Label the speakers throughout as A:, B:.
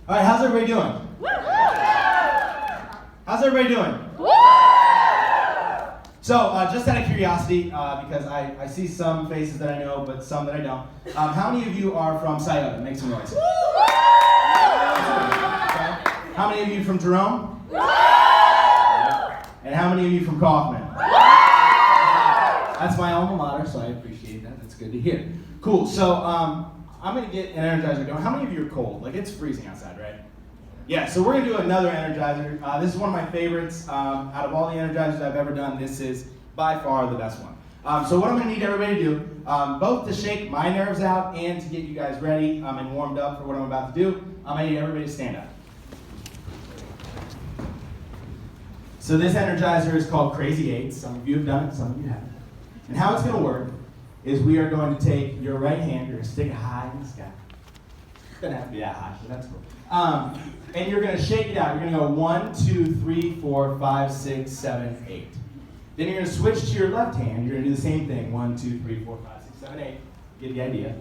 A: All right, how's everybody doing? How's everybody doing? So, just out of curiosity, because I see some faces that I know, but some that I don't. How many of you are from Scioto? Make some noise. How many of you from Jerome? And how many of you from Kaufman? That's my alma mater, so I appreciate that. That's good to hear. Cool. So, I'm gonna get an Energizer going. How many of you are cold? Like, it's freezing outside, right? Yeah, so we're gonna do another Energizer. This is one of my favorites. Out of all the Energizers I've ever done, this is by far the best one. So what I'm gonna need everybody to do, both to shake my nerves out and to get you guys ready and warmed up for what I'm about to do, I need everybody to stand up. So this Energizer is called Crazy 8. Some of you have done it, some of you haven't. And how it's gonna work is we are going to take your right hand, you're gonna stick it high in the sky. It doesn't have to be that high, so that's cool. And you're going to shake it out. You're going to go 1, 2, 3, 4, 5, 6, 7, 8. Then you're going to switch to your left hand. You're going to do the same thing. 1, 2, 3, 4, 5, 6, 7, 8. Get the idea.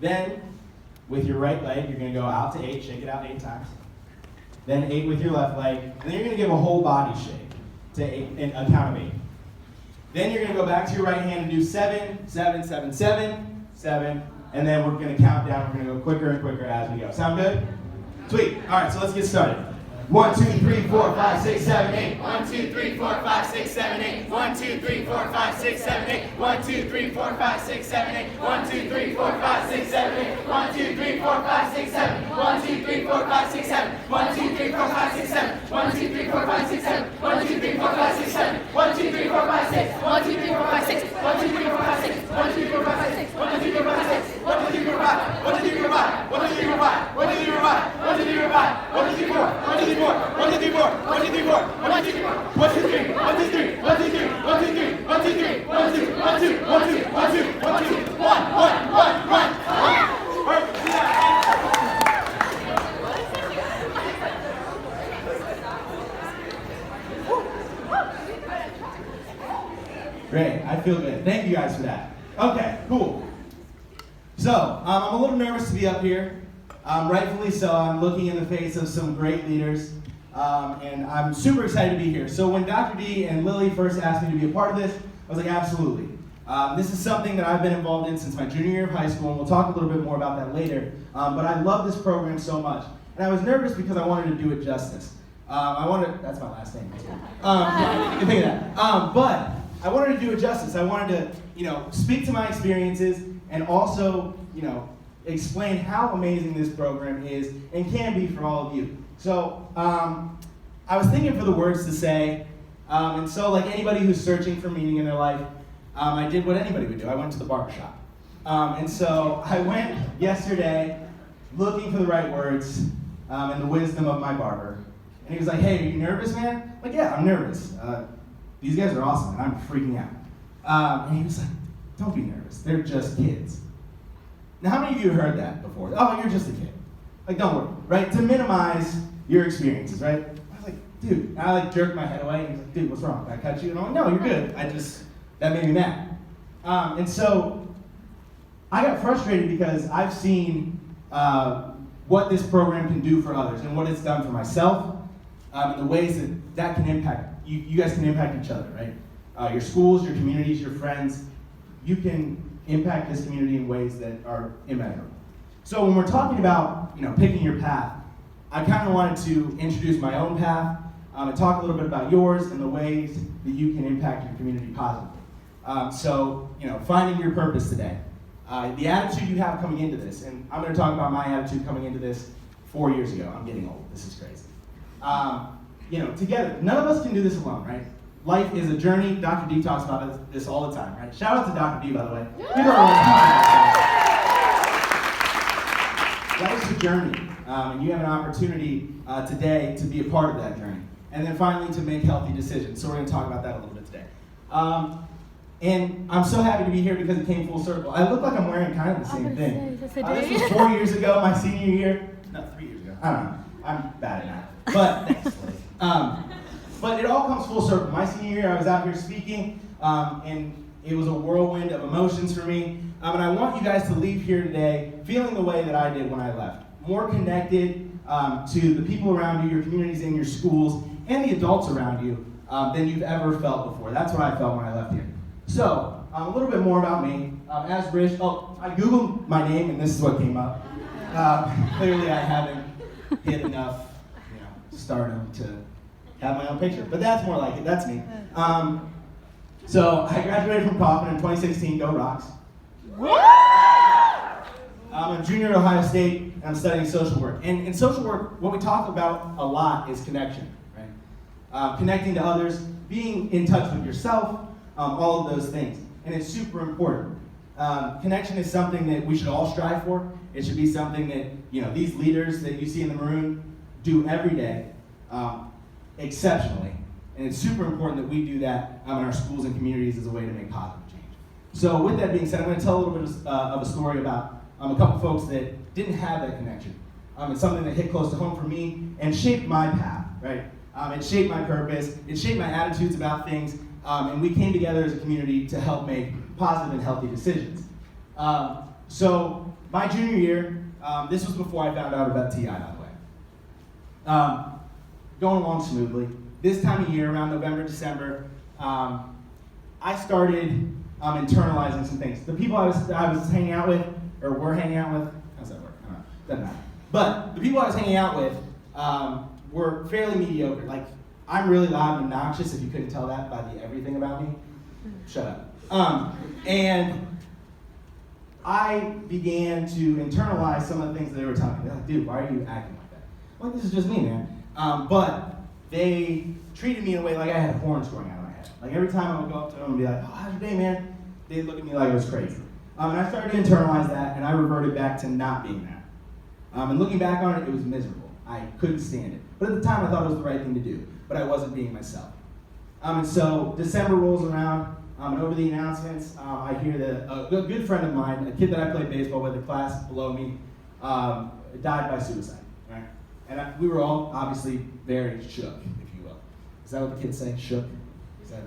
A: Then, with your right leg, you're going to go out to 8. Shake it out 8 times. Then 8 with your left leg. And then you're going to give a whole body shake to 8, and a count of 8. Then you're going to go back to your right hand and do 7, 7, 7, 7, 7. And then we're going to count down. We're going to go quicker and quicker as we go. Sound good? Sweet. All right, so let's get started. 1, 2, 3, 4, 5, 6, 7, 8. 1, 2, 3, 4, 5, 6, 7, 8. 1, 2, 3, 4, 5, 6, 7, 8. 1, 2, 3, 4, 5, 6, 7, 8. 1, 2, 3, 4, 5, 6, 7, 8. 1, 2, 3, 4, 5, 6, 7. 1, 2, 3, 4, 5, 6, 7. 1, 2, 3, 4, 5, 6, 7. 1, 2, 3, 4, 5, 6, 7. 1, 2, 3, 4, 5, 6, 7. 1, 2, 3, 4, 5, 6. 1, 2, 3, 4, 5, 6. 1, 2, 3, 4, 5, 6. 1, 2, 3, 4, 5, 6. 1, 2, 3, 4, 5, 6. 1, 2, 3, 4, 5. 1, 2, 3, 4, 5. 1, 2, 3, 4, 5. 1, 2, 3, 4, 5. 1, 2, 3, 4, 5. 1, 2, 3, 4. 1, 2, 3, 4. 1, 2, 3, 4. 1, 2, 3, 4. 1, 2, 3, 4. 1, 2, 3. 1, 2, 3. 1, 2, 3. 1, 2, 3. 1, 2, 3. 1, 2, 1, 2, 1, 2, 1, 2, 1, 2, 1, 1, 1, 1. Great, I feel good. Thank you guys for that. Okay, cool. So, I'm a little nervous to be up here. Rightfully so. I'm looking in the face of some great leaders, and I'm super excited to be here. So when Dr. D and Lily first asked me to be a part of this, I was like, absolutely. This is something that I've been involved in since my junior year of high school, and we'll talk a little bit more about that later. But I love this program so much. And I was nervous because I wanted to do it justice. That's my last name. You can think of that. But I wanted to do it justice. I wanted to, speak to my experiences and also, explain how amazing this program is and can be for all of you. So, I was thinking for the words to say, and so like anybody who's searching for meaning in their life, I did what anybody would do. I went to the barbershop. And so I went yesterday looking for the right words and the wisdom of my barber. And he was like, hey, are you nervous, man? I'm like, yeah, I'm nervous. These guys are awesome, and I'm freaking out. And he was like, don't be nervous. They're just kids. Now, how many of you have heard that before? Oh, you're just a kid. Like, don't worry, right? To minimize your experiences, right? I was like, dude. And I jerked my head away, and he's like, dude, what's wrong? Did I cut you? And I'm like, no, you're good. That made me mad. And so I got frustrated because I've seen what this program can do for others and what it's done for myself and the ways that can impact, you guys can impact each other, right? Your schools, your communities, your friends, you can impact this community in ways that are immeasurable. So when we're talking about, picking your path, I kind of wanted to introduce my own path and talk a little bit about yours and the ways that you can impact your community positively. Finding your purpose today. The attitude you have coming into this, and I'm going to talk about my attitude coming into this 4 years ago. I'm getting old. This is crazy. Together, none of us can do this alone, right? Life is a journey. Dr. D talks about this all the time, right? Shout out to Dr. D, by the way. Life's a journey, and you have an opportunity today to be a part of that journey. And then finally, to make healthy decisions. So we're going to talk about that a little bit today. And I'm so happy to be here because it came full circle. I look like I'm wearing kind of the same thing. This was 4 years ago, my senior year. No, 3 years ago. I don't know. I'm bad at that. But thanks, Liz. But it all comes full circle. My senior year, I was out here speaking, and it was a whirlwind of emotions for me. And I want you guys to leave here today feeling the way that I did when I left. more connected to the people around you, your communities and your schools, and the adults around you than you've ever felt before. That's what I felt when I left here. So, a little bit more about me. As Rich, I Googled my name and this is what came up. Clearly I haven't hit enough stardom to have my own picture, but that's more like it, that's me. So I graduated from Kaufman in 2016, go Rocks. I'm a junior at Ohio State, and I'm studying social work. And in social work, what we talk about a lot is connection, right? Connecting to others, being in touch with yourself, all of those things. And it's super important. Connection is something that we should all strive for. It should be something that, these leaders that you see in the maroon do every day, exceptionally. And it's super important that we do that in our schools and communities as a way to make positive change. So with that being said, I'm going to tell a little bit of a story about a couple folks that didn't have that connection. It's something that hit close to home for me and shaped my path, right? It shaped my purpose, it shaped my attitudes about things, and we came together as a community to help make positive and healthy decisions. So my junior year, this was before I found out about TI, by the way. Going along smoothly. This time of year, around November, December, I started internalizing some things. The people I was hanging out with, or were hanging out with, how's that work? I don't know, doesn't matter. But the people I was hanging out with were fairly mediocre. Like, I'm really loud and obnoxious, if you couldn't tell that by the everything about me. Shut up. And I began to internalize some of the things that they were telling me. They're like, dude, why are you acting like that? Well, this is just me, man. But they treated me in a way like I had horns growing out of my head. Like every time I would go up to them and be like, oh, how's your day, man? They'd look at me like I was crazy. And I started to internalize that, and I reverted back to not being that. And looking back on it, it was miserable. I couldn't stand it. But at the time, I thought it was the right thing to do. But I wasn't being myself. And so December rolls around, and over the announcements, I hear that a good friend of mine, a kid that I played baseball with, a class below me, died by suicide. Right? And we were all obviously very shook, if you will. Is that what the kids say? Shook? Is that it?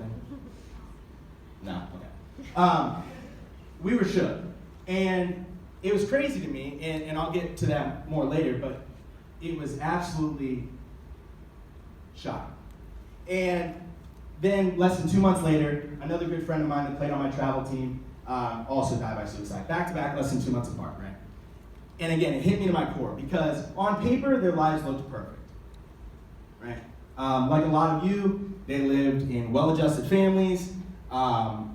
A: No? Okay. We were shook. And it was crazy to me, and I'll get to that more later, but it was absolutely shocking. And then less than 2 months later, another good friend of mine that played on my travel team also died by suicide. Back to back, less than 2 months apart, right? And again, it hit me to my core because on paper, their lives looked perfect, right? Like a lot of you, they lived in well-adjusted families,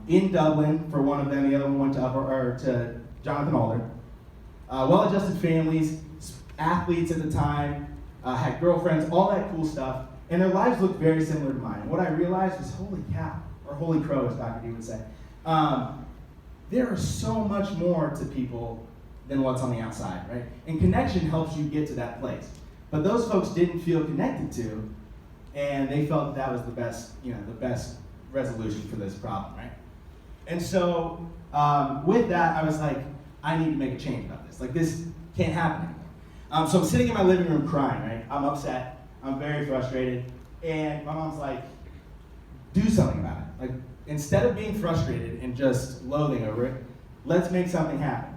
A: in Dublin for one of them, the other one went to Jonathan Alder. Well-adjusted families, athletes at the time, had girlfriends, all that cool stuff, and their lives looked very similar to mine. And what I realized was, holy cow, or holy crow, as Dr. D would say, there is so much more to people than what's on the outside, right? And connection helps you get to that place. But those folks didn't feel connected to, and they felt that was the best resolution for this problem, right? And so with that, I was like, I need to make a change about this. Like, this can't happen anymore. So I'm sitting in my living room crying, right? I'm upset, I'm very frustrated, and my mom's like, do something about it. Like, instead of being frustrated and just loathing over it, let's make something happen.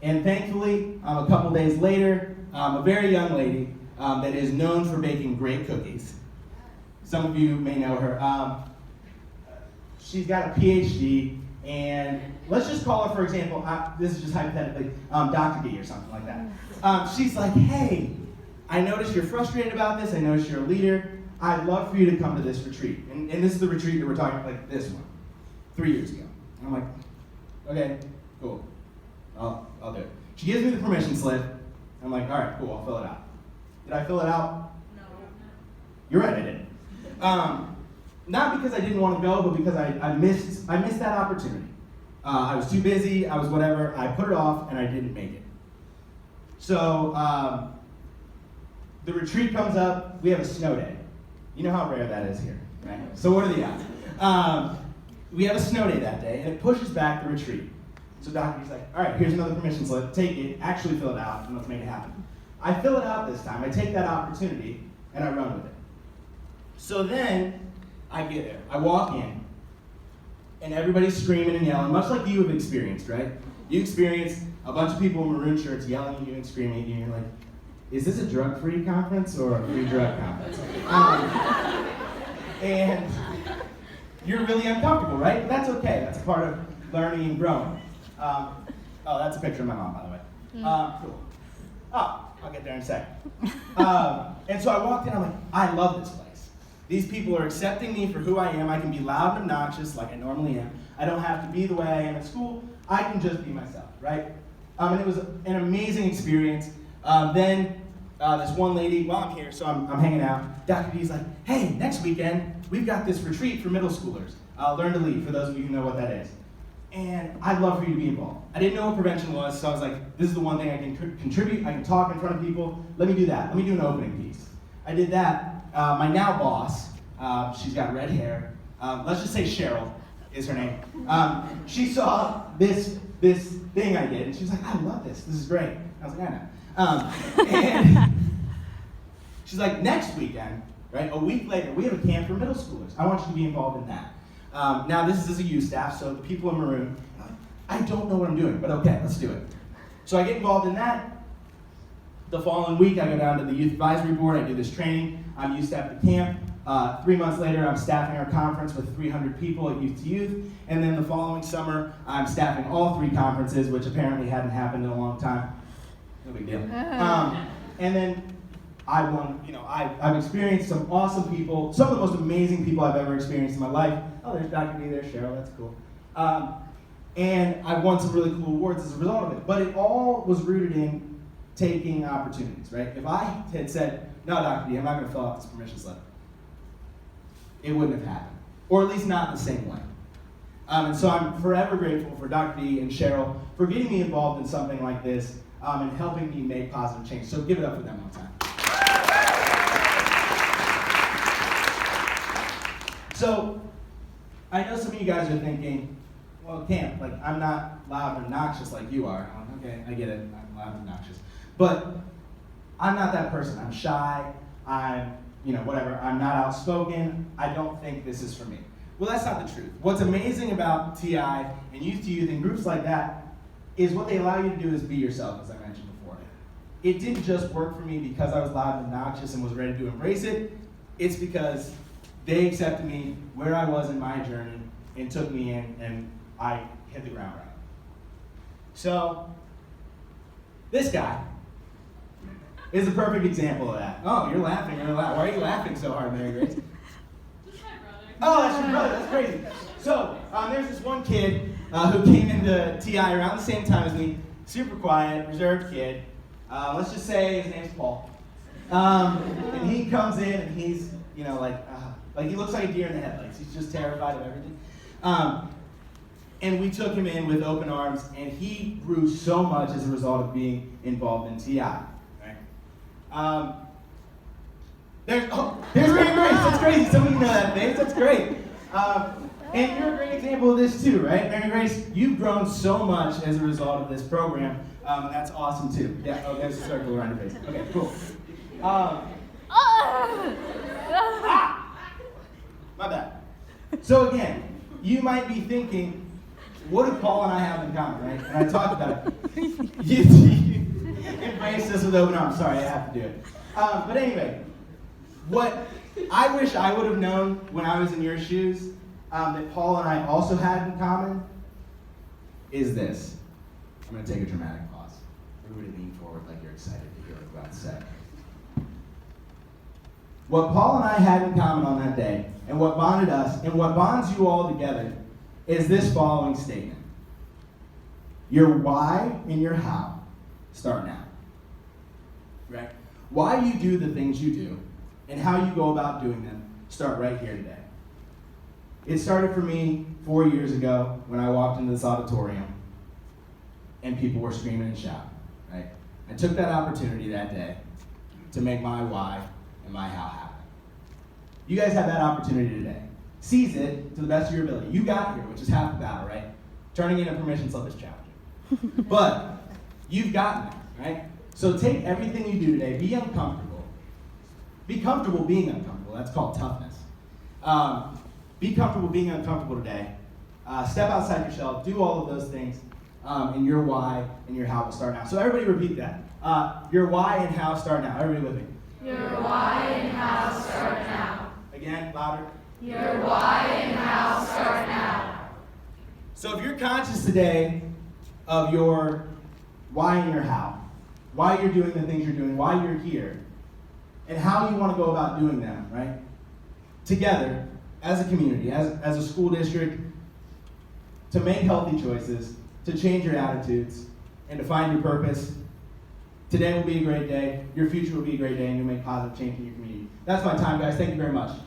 A: And thankfully, a couple days later, a very young lady that is known for baking great cookies. Some of you may know her. She's got a PhD, and let's just call her, for example, this is just hypothetically, Dr. D or something like that. She's like, hey, I noticed you're frustrated about this. I noticed you're a leader. I'd love for you to come to this retreat. And this is the retreat that we're talking about, like this one, 3 years ago. And I'm like, okay, cool. I'll do it. She gives me the permission slip. I'm like, all right, cool, I'll fill it out. Did I fill it out? No. You're right, I didn't. Not because I didn't want to go, but because I missed that opportunity. I was too busy, I was whatever, I put it off, and I didn't make it. So, the retreat comes up, we have a snow day. You know how rare that is here, right? So what are the odds? We have a snow day that day, and it pushes back the retreat. So Dr. D's like, all right, here's another permission slip, take it, actually fill it out, and let's make it happen. I fill it out this time, I take that opportunity, and I run with it. So then, I get there, I walk in, and everybody's screaming and yelling, much like you have experienced, right? You experience a bunch of people in maroon shirts yelling at you and screaming at you, and you're like, is this a drug-free conference or a free drug conference? And you're really uncomfortable, right? But that's okay. That's a part of learning and growing. Oh, that's a picture of my mom, by the way. Cool. Oh, I'll get there in a second. And so I walked in, I'm like, I love this place. These people are accepting me for who I am. I can be loud and obnoxious like I normally am. I don't have to be the way I am at school. I can just be myself, right? And it was an amazing experience. Then this one lady, while I'm here, so I'm hanging out, Dr. D's like, hey, next weekend, we've got this retreat for middle schoolers. Learn to lead, for those of you who know what that is. And I'd love for you to be involved. I didn't know what prevention was, so I was like, this is the one thing I can contribute. I can talk in front of people. Let me do that. Let me do an opening piece. I did that. My now boss, she's got red hair. Let's just say Cheryl is her name. She saw this thing I did, and she was like, I love this. This is great. I was like, I know. And she's like, next weekend, right, a week later, we have a camp for middle schoolers. I want you to be involved in that. Now, this is as a youth staff, so the people in maroon, I don't know what I'm doing, but okay, let's do it. So I get involved in that. The following week, I go down to the youth advisory board. I do this training. I'm youth staff at the camp. 3 months later, I'm staffing our conference with 300 people at Youth to Youth. And then the following summer, I'm staffing all 3 conferences, which apparently hadn't happened in a long time. No big deal. And then I won, I've experienced some awesome people, some of the most amazing people I've ever experienced in my life. Oh, there's Dr. D, there's Cheryl, that's cool. And I've won some really cool awards as a result of it. But it all was rooted in taking opportunities, right? If I had said, no, Dr. D, I'm not going to fill out this permission slip, it wouldn't have happened. Or at least not in the same way. And so I'm forever grateful for Dr. D and Cheryl for getting me involved in something like this and helping me make positive change. So give it up for them one time. So I know some of you guys are thinking, well, Cam, like, I'm not loud and obnoxious like you are. I'm like, okay, I get it, I'm loud and obnoxious. But I'm not that person. I'm shy, I'm, whatever. I'm not outspoken. I don't think this is for me. Well, that's not the truth. What's amazing about TI and Youth to Youth and groups like that is what they allow you to do is be yourself, as I mentioned before. It didn't just work for me because I was loud and obnoxious and was ready to embrace it. It's because they accepted me where I was in my journey and took me in, and I hit the ground running. So, this guy is a perfect example of that. Oh, you're laughing really loud. Why are you laughing so hard, Mary Grace?
B: That's my brother.
A: Oh, that's your brother. That's crazy. So, there's this one kid who came into TI around the same time as me. Super quiet, reserved kid. Let's just say his name's Paul. And he comes in and he's, like he looks like a deer in the headlights. He's just terrified of everything. And we took him in with open arms, and he grew so much as a result of being involved in TI. Right? There's Mary Grace. That's crazy. Some of you know that face. That's great. And you're a great example of this too, right? Mary Grace, you've grown so much as a result of this program, and that's awesome too. Yeah, oh, there's a circle around your face. Okay, cool. My bad. So again, you might be thinking, what do Paul and I have in common, right? And I talked about it. You embrace this with open arms. Sorry, I have to do it. But anyway, what I wish I would have known when I was in your shoes that Paul and I also had in common is this. I'm going to take a dramatic pause. Everybody lean forward like you're excited to hear what I'm about to say. What Paul and I had in common on that day, and what bonded us, and what bonds you all together, is this following statement. Your why and your how start now. Right? Why you do the things you do, and how you go about doing them, start right here today. It started for me 4 years ago when I walked into this auditorium, and people were screaming and shouting. Right? I took that opportunity that day to make my why and my how happen. You guys have that opportunity today. Seize it to the best of your ability. You got here, which is half the battle, right? Turning in a permission slip is challenging. But you've gotten there, right? So take everything you do today, be uncomfortable. Be comfortable being uncomfortable. That's called toughness. Be comfortable being uncomfortable today. Step outside your shell. Do all of those things. and your why and your how will start now. So everybody repeat that. Your why and how start now. Everybody with me.
C: Your why and how start now.
A: Again, louder.
C: Your why and how start now.
A: So if you're conscious today of your why and your how, why you're doing the things you're doing, why you're here, and how you want to go about doing them, right? Together, as a community, as a school district, to make healthy choices, to change your attitudes, and to find your purpose. Today will be a great day. Your future will be a great day, and you'll make positive change in your community. That's my time, guys. Thank you very much.